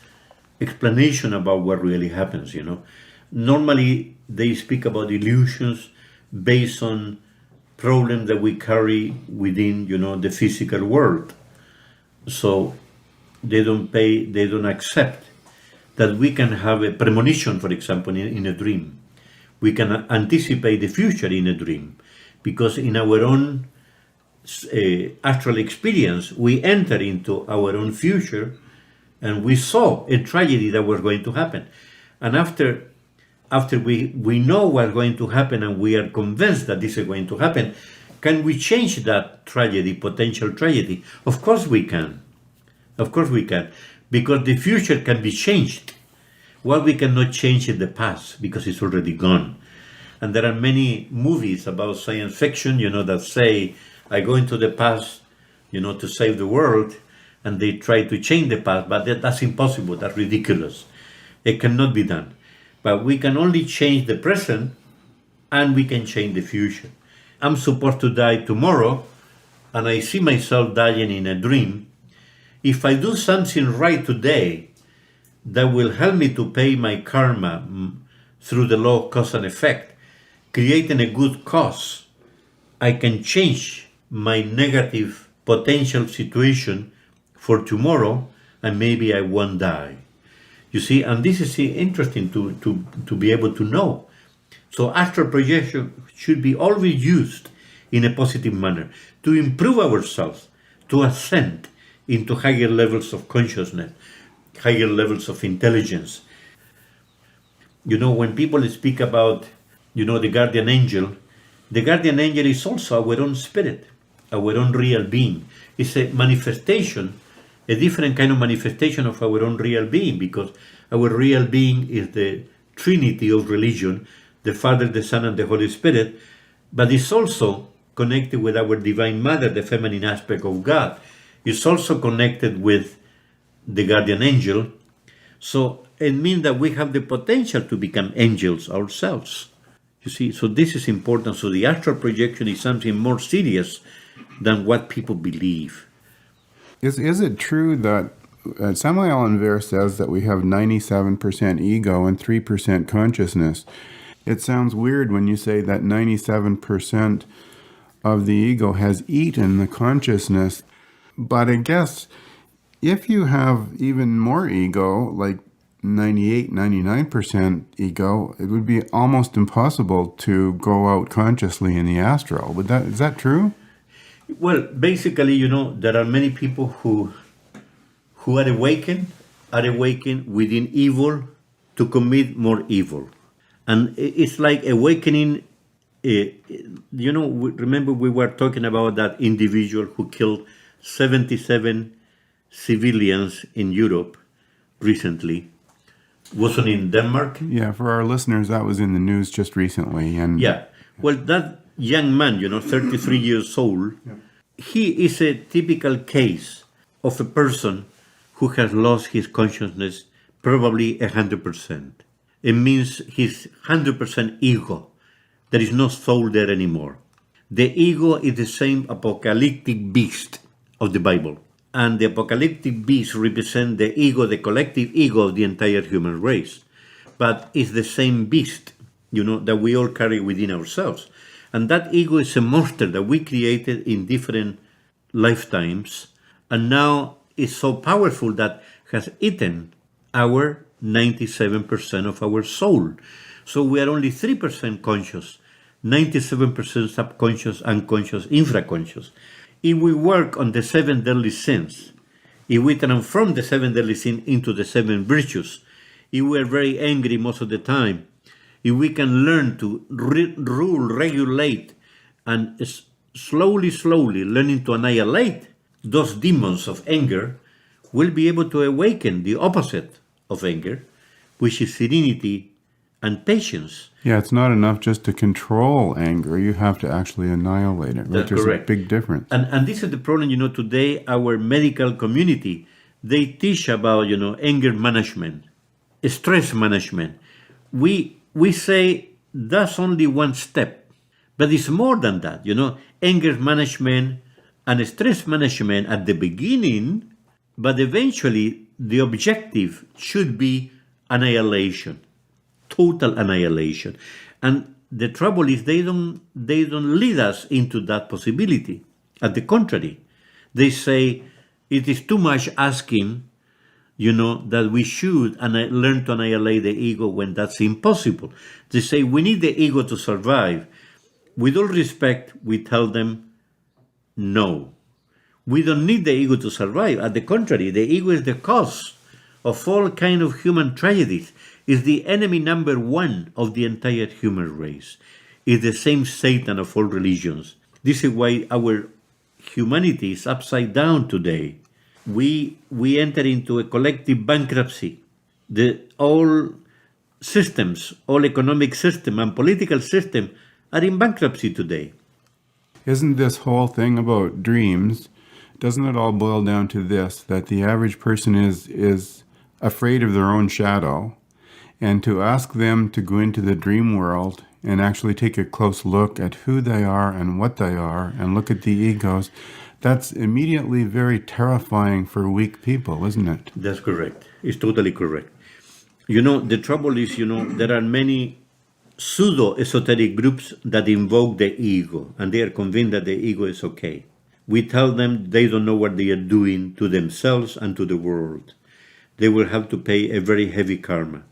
explanation about what really happens, Normally, they speak about illusions based on problems that we carry within, the physical world. So they don't accept that we can have a premonition, for example, in a dream. We can anticipate the future in a dream, because in our own astral experience, we enter into our own future and we saw a tragedy that was going to happen. And after we know what's going to happen and we are convinced that this is going to happen, can we change that tragedy, potential tragedy? Of course we can. Of course we can. Because the future can be changed. What we cannot change is the past, because it's already gone. And there are many movies about science fiction, that say, I go into the past, to save the world, and they try to change the past, but that's impossible, that's ridiculous. It cannot be done. But we can only change the present, and we can change the future. I'm supposed to die tomorrow, and I see myself dying in a dream. If I do something right today that will help me to pay my karma through the law of cause and effect, creating a good cause, I can change my negative potential situation for tomorrow, and maybe I won't die. You see, and this is interesting to be able to know. So astral projection should be always used in a positive manner to improve ourselves, to ascend into higher levels of consciousness, higher levels of intelligence. When people speak about, the guardian angel is also our own spirit, our own real being. It's a manifestation, a different kind of manifestation of our own real being, because our real being is the trinity of religion, the Father, the Son, and the Holy Spirit, but it's also connected with our Divine Mother, the feminine aspect of God. It's also connected with the guardian angel. So it means that we have the potential to become angels ourselves. You see, so this is important. So the astral projection is something more serious than what people believe. Is it true that Samuel Allenver says that we have 97% ego and 3% consciousness? It sounds weird when you say that 97% of the ego has eaten the consciousness. But I guess if you have even more ego, like 98, 99% ego, it would be almost impossible to go out consciously in the astral. Is that true? Well, basically, there are many people who are awakened within evil to commit more evil. And it's like awakening, remember we were talking about that individual who killed 77 civilians in Europe recently. Wasn't in Denmark? Yeah, for our listeners, that was in the news just recently. And yeah, well, that young man, 33 years old, he is a typical case of a person who has lost his consciousness probably 100%. It means his 100% ego. There is no soul there anymore. The ego is the same apocalyptic beast of the Bible. And the apocalyptic beast represents the ego, the collective ego of the entire human race. But it's the same beast, that we all carry within ourselves. And that ego is a monster that we created in different lifetimes. And now it's so powerful that has eaten our 97% of our soul. So we are only 3% conscious, 97% subconscious, unconscious, infraconscious. If we work on the 7 deadly sins, if we transform the 7 deadly sins into the 7 virtues, if we are very angry most of the time, if we can learn to rule, regulate, and slowly learning to annihilate those demons of anger, we'll be able to awaken the opposite of anger, which is serenity and patience. Yeah, it's not enough just to control anger. You have to actually annihilate it. That's There's correct. a big difference. And this is the problem, today our medical community, they teach about, anger management, stress management. We say that's only one step, but it's more than that, anger management and stress management at the beginning, but eventually the objective should be annihilation. Total annihilation. And the trouble is they don't lead us into that possibility. At the contrary, they say it is too much asking, that we should learn to annihilate the ego when that's impossible. They say we need the ego to survive. With all respect, we tell them, no. We don't need the ego to survive. At the contrary, the ego is the cause of all kind of human tragedies. Is the enemy number one of the entire human race. Is the same Satan of all religions. This is why our humanity is upside down today. We enter into a collective bankruptcy. All systems, all economic system and political system are in bankruptcy today. Isn't this whole thing about dreams, doesn't it all boil down to this, that the average person is afraid of their own shadow? And to ask them to go into the dream world and actually take a close look at who they are and what they are and look at the egos, that's immediately very terrifying for weak people, isn't it? That's correct. It's totally correct. The trouble is, there are many pseudo-esoteric groups that invoke the ego, and they are convinced that the ego is okay. We tell them they don't know what they are doing to themselves and to the world. They will have to pay a very heavy karma.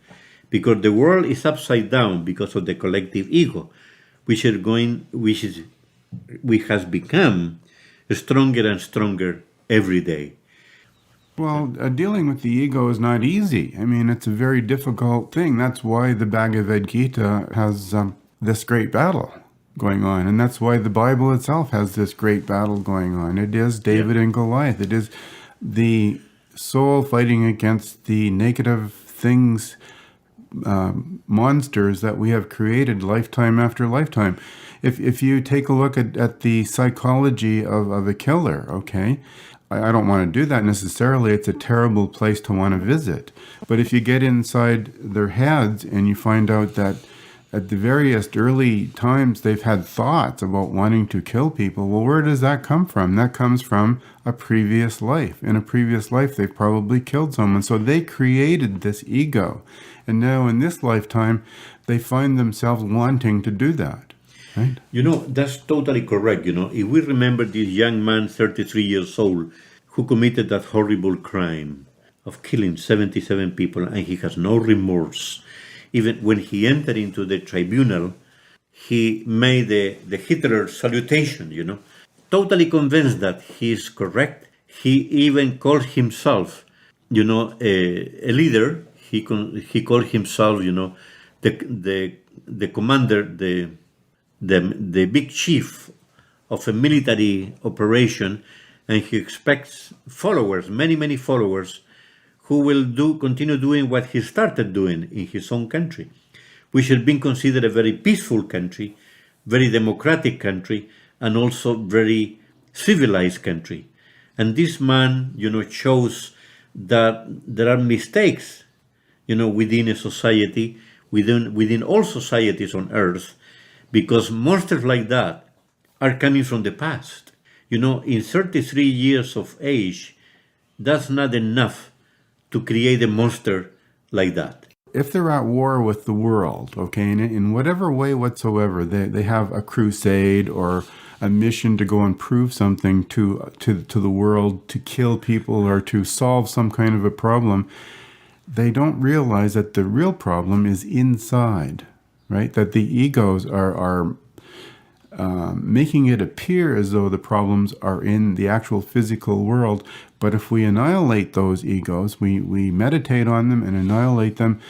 Because the world is upside down because of the collective ego, which has become stronger and stronger every day. Well, dealing with the ego is not easy. I mean, it's a very difficult thing. That's why the Bhagavad Gita has this great battle going on. And that's why the Bible itself has this great battle going on. It is David and Goliath. It is the soul fighting against the negative things, monsters that we have created lifetime after lifetime. If you take a look at the psychology of a killer, okay, I don't want to do that necessarily. It's a terrible place to want to visit. But if you get inside their heads and you find out that at the various early times they've had thoughts about wanting to kill people, well, where does that come from? That comes from a previous life. In a previous life, they've probably killed someone. So they created this ego. And now in this lifetime, they find themselves wanting to do that. Right? That's totally correct. If we remember this young man, 33 years old, who committed that horrible crime of killing 77 people, and he has no remorse. Even when he entered into the tribunal, he made the Hitler salutation, totally convinced that he is correct. He even called himself, a leader. He called himself, the commander, the big chief of a military operation, and he expects followers, many followers, who will continue doing what he started doing in his own country, which has been considered a very peaceful country, very democratic country, and also very civilized country. And this man, shows that there are mistakes, within a society, within all societies on earth, because monsters like that are coming from the past. In 33 years of age, that's not enough to create a monster like that. If they're at war with the world, okay, in whatever way whatsoever, they have a crusade or a mission to go and prove something to the world, to kill people or to solve some kind of a problem, they don't realize that the real problem is inside, right? That the egos are making it appear as though the problems are in the actual physical world. But if we annihilate those egos, we meditate on them and annihilate them,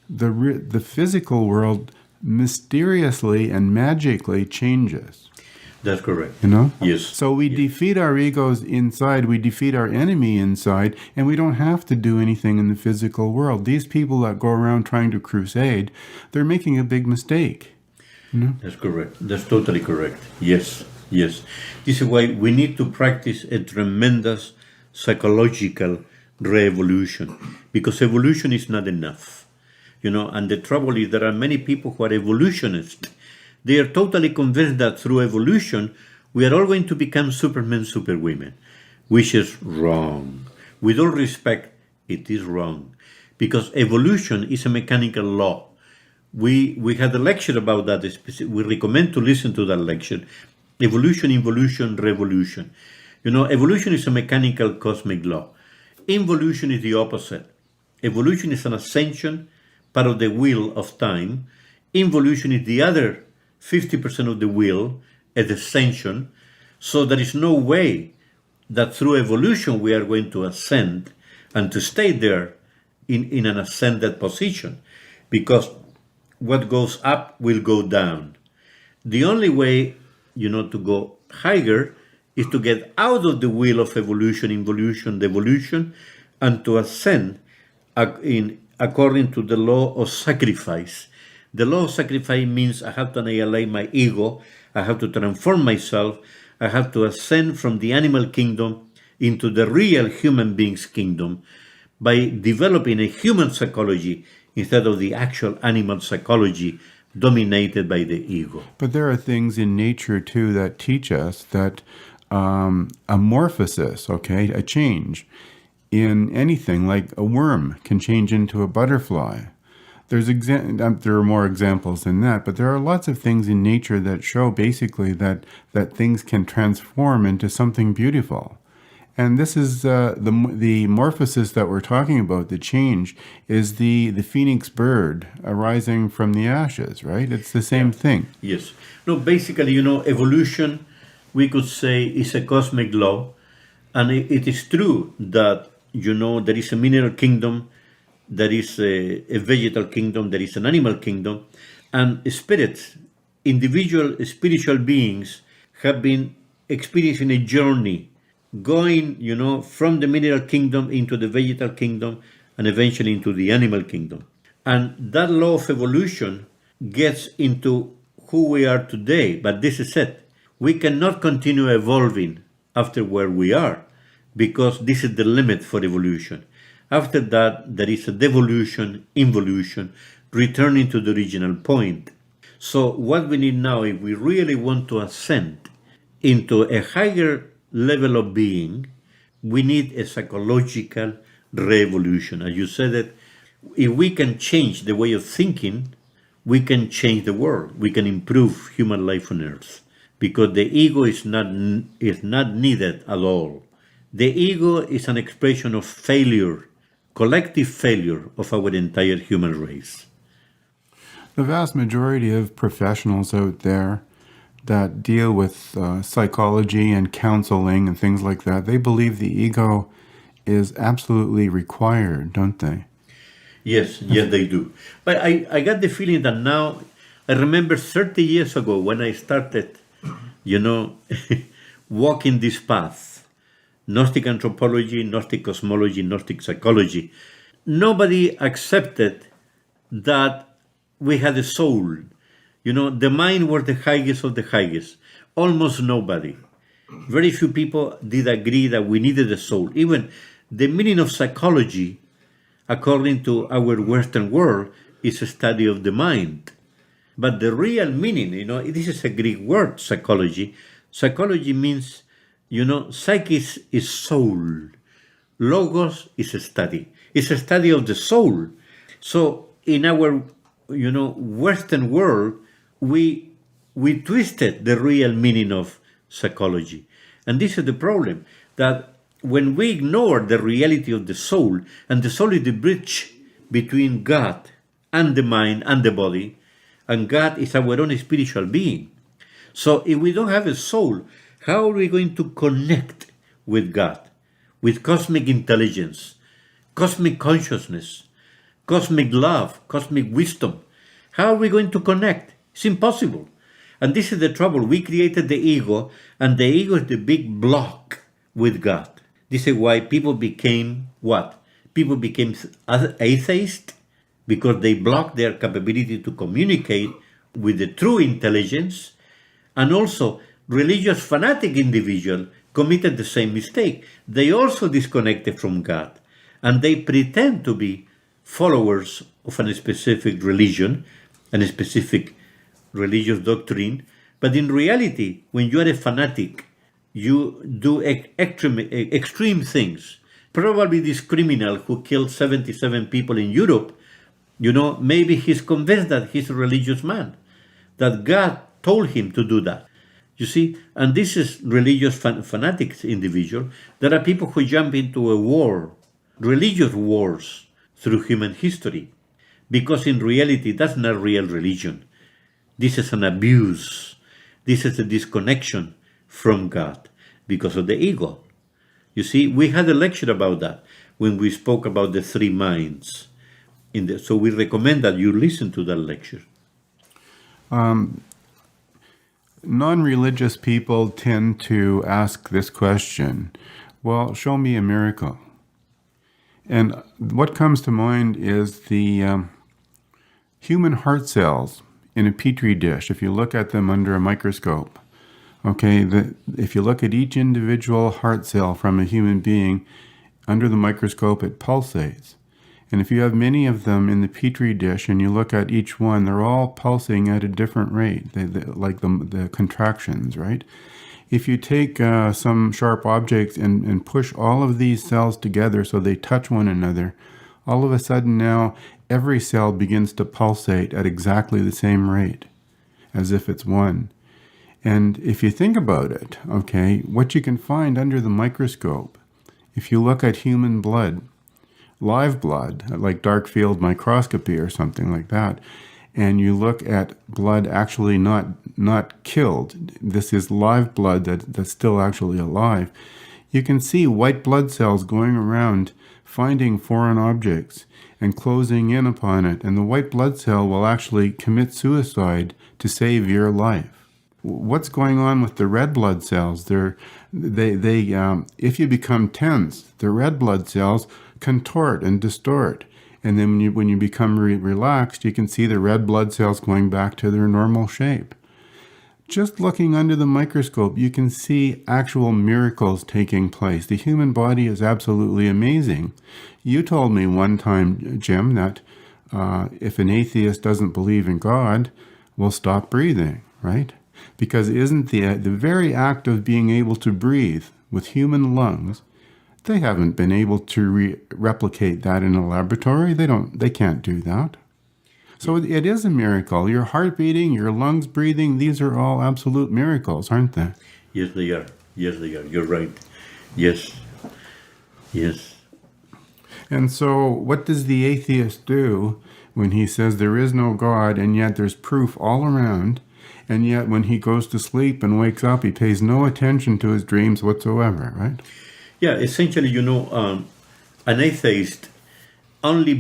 the physical world mysteriously and magically changes. That's correct. Yes. So we defeat our egos inside, we defeat our enemy inside, and we don't have to do anything in the physical world. These people that go around trying to crusade, they're making a big mistake. That's correct. That's totally correct. Yes. This is why we need to practice a tremendous psychological re-evolution, because evolution is not enough. And the trouble is there are many people who are evolutionists. They are totally convinced that through evolution, we are all going to become supermen, superwomen, which is wrong. With all respect, it is wrong, because evolution is a mechanical law. We had a lecture about that. We recommend to listen to that lecture. Evolution, involution, revolution. Evolution is a mechanical cosmic law. Involution is the opposite. Evolution is an ascension, part of the wheel of time. Involution is the other 50% of the wheel, a descension. So there is no way that through evolution we are going to ascend and to stay there in an ascended position, because what goes up will go down. The only way, to go higher is to get out of the wheel of evolution, involution, devolution, and to ascend according to the law of sacrifice. The law of sacrifice means I have to annihilate my ego, I have to transform myself, I have to ascend from the animal kingdom into the real human being's kingdom by developing a human psychology instead of the actual animal psychology dominated by the ego. But there are things in nature too that teach us that a morphosis, okay, a change in anything, like a worm can change into a butterfly. There are more examples than that, but there are lots of things in nature that show basically that things can transform into something beautiful. And this is the morphosis that we're talking about, the change, is the phoenix bird arising from the ashes, right? It's the same thing. Yes. No, basically, evolution, we could say, is a cosmic law. And it is true that, there is a mineral kingdom, there is a vegetal kingdom, there is an animal kingdom, and spirits, individual spiritual beings, have been experiencing a journey going, from the mineral kingdom into the vegetal kingdom and eventually into the animal kingdom. And that law of evolution gets into who we are today. But this is it. We cannot continue evolving after where we are because this is the limit for evolution. After that, there is a devolution, involution, returning to the original point. So what we need now, if we really want to ascend into a higher level of being, we need a psychological revolution. As you said it, if we can change the way of thinking, we can change the world. We can improve human life on Earth because the ego is not needed at all. The ego is an expression of failure, collective failure of our entire human race. The vast majority of professionals out there that deal with psychology and counseling and things like that, they believe the ego is absolutely required, don't they? Yes, they do. But I got the feeling that now, I remember 30 years ago when I started, walking this path, Gnostic anthropology, Gnostic cosmology, Gnostic psychology, nobody accepted that we had a soul. The mind was the highest of the highest. Almost nobody. Very few people did agree that we needed a soul. Even the meaning of psychology, according to our Western world, is a study of the mind. But the real meaning, this is a Greek word, psychology. Psychology means, psychis is soul. Logos is a study. It's a study of the soul. So in our, Western world, we twisted the real meaning of psychology. And this is the problem, that when we ignore the reality of the soul, and the soul is the bridge between God and the mind and the body, and God is our own spiritual being. So if we don't have a soul, how are we going to connect with God, with cosmic intelligence, cosmic consciousness, cosmic love, cosmic wisdom? How are we going to connect? It's impossible. And this is the trouble. We created the ego, and the ego is the big block with God. This is why people became what? People became atheists because they blocked their capability to communicate with the true intelligence. And also, religious fanatic individuals committed the same mistake. They also disconnected from God, and they pretend to be followers of a specific religion and a specific religious doctrine. But in reality, when you are a fanatic, you do extreme things. Probably this criminal who killed 77 people in Europe, maybe he's convinced that he's a religious man, that God told him to do that. You see, and this is religious fanatics individual. There are people who jump into a war, religious wars, through human history, because in reality, that's not real religion. This is an abuse. This is a disconnection from God because of the ego. You see, we had a lecture about that when we spoke about the three minds. So we recommend that you listen to that lecture. Non-religious people tend to ask this question, well, show me a miracle. And what comes to mind is the human heart cells in a petri dish. If you look at them under a microscope, okay, if you look at each individual heart cell from a human being under the microscope, it pulsates. And if you have many of them in the petri dish and you look at each one, they're all pulsing at a different rate, like the contractions, right? If you take some sharp objects and push all of these cells together so they touch one another, all of a sudden now every cell begins to pulsate at exactly the same rate, as if it's one. And if you think about it, okay, what you can find under the microscope, if you look at human blood, live blood, like dark field microscopy or something like that, and you look at blood actually not killed, this is live blood that's still actually alive, you can see white blood cells going around finding foreign objects and closing in upon it, and the white blood cell will actually commit suicide to save your life. what's going on with the red blood cells? If you become tense, the red blood cells contort and distort. And then when you become relaxed, you can see the red blood cells going back to their normal shape. Just looking under the microscope, you can see actual miracles taking place. The human body is absolutely amazing. You told me one time, Jim, that if an atheist doesn't believe in God, we'll stop breathing, right? Because isn't the very act of being able to breathe with human lungs, they haven't been able to replicate that in a laboratory. They can't do that. So it is a miracle. Your heart beating, your lungs breathing, these are all absolute miracles, aren't they? Yes, they are. Yes, they are. You're right. Yes. Yes. And so what does the atheist do when he says there is no God, and yet there's proof all around, and yet when he goes to sleep and wakes up, he pays no attention to his dreams whatsoever, right? Yeah, essentially, an atheist only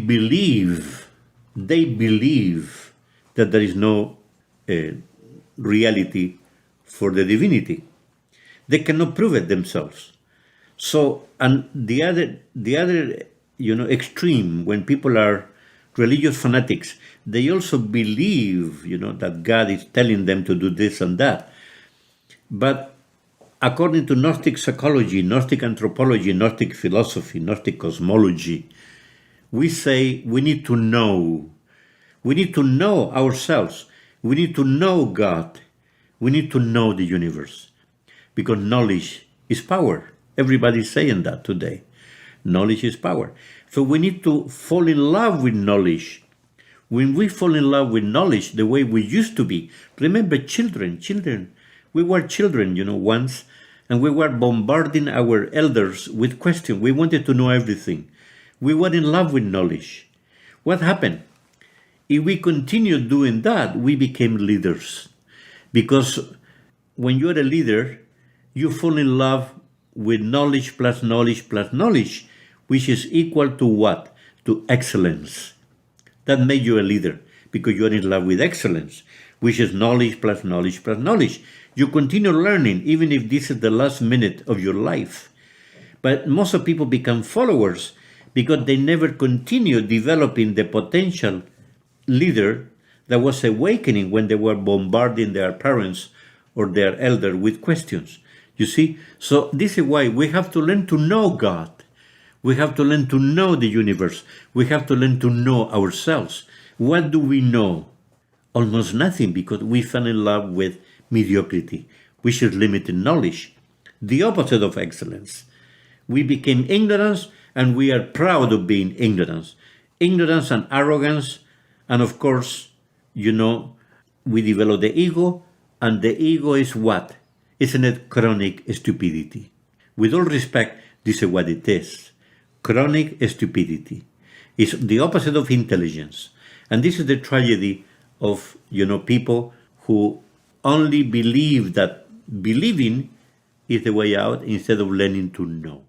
they believe that there is no reality for the divinity. They cannot prove it themselves. So, and the other, extreme, when people are religious fanatics, they also believe, that God is telling them to do this and that. But according to Gnostic psychology, Gnostic anthropology, Gnostic philosophy, Gnostic cosmology, we say we need to know. We need to know ourselves. We need to know God. We need to know the universe. Because knowledge is power. Everybody's saying that today. Knowledge is power. So we need to fall in love with knowledge. When we fall in love with knowledge the way we used to be, remember children, we were children, once, and we were bombarding our elders with questions. We wanted to know everything. We were in love with knowledge. What happened? If we continued doing that, we became leaders. Because when you're a leader, you fall in love with knowledge plus knowledge plus knowledge, which is equal to what? To excellence. That made you a leader, because you're in love with excellence, which is knowledge plus knowledge plus knowledge. You continue learning, even if this is the last minute of your life. But most of people become followers because they never continue developing the potential leader that was awakening when they were bombarding their parents or their elder with questions. You see? So this is why we have to learn to know God. We have to learn to know the universe. We have to learn to know ourselves. What do we know? Almost nothing, because we fell in love with mediocrity, which is limited knowledge. The opposite of excellence. We became ignorance, and we are proud of being ignorance. Ignorance and arrogance, and of course, we develop the ego, and the ego is what? Isn't it chronic stupidity? With all respect, this is what it is. Chronic stupidity. It's the opposite of intelligence. And this is the tragedy of, people who only believe that believing is the way out instead of learning to know.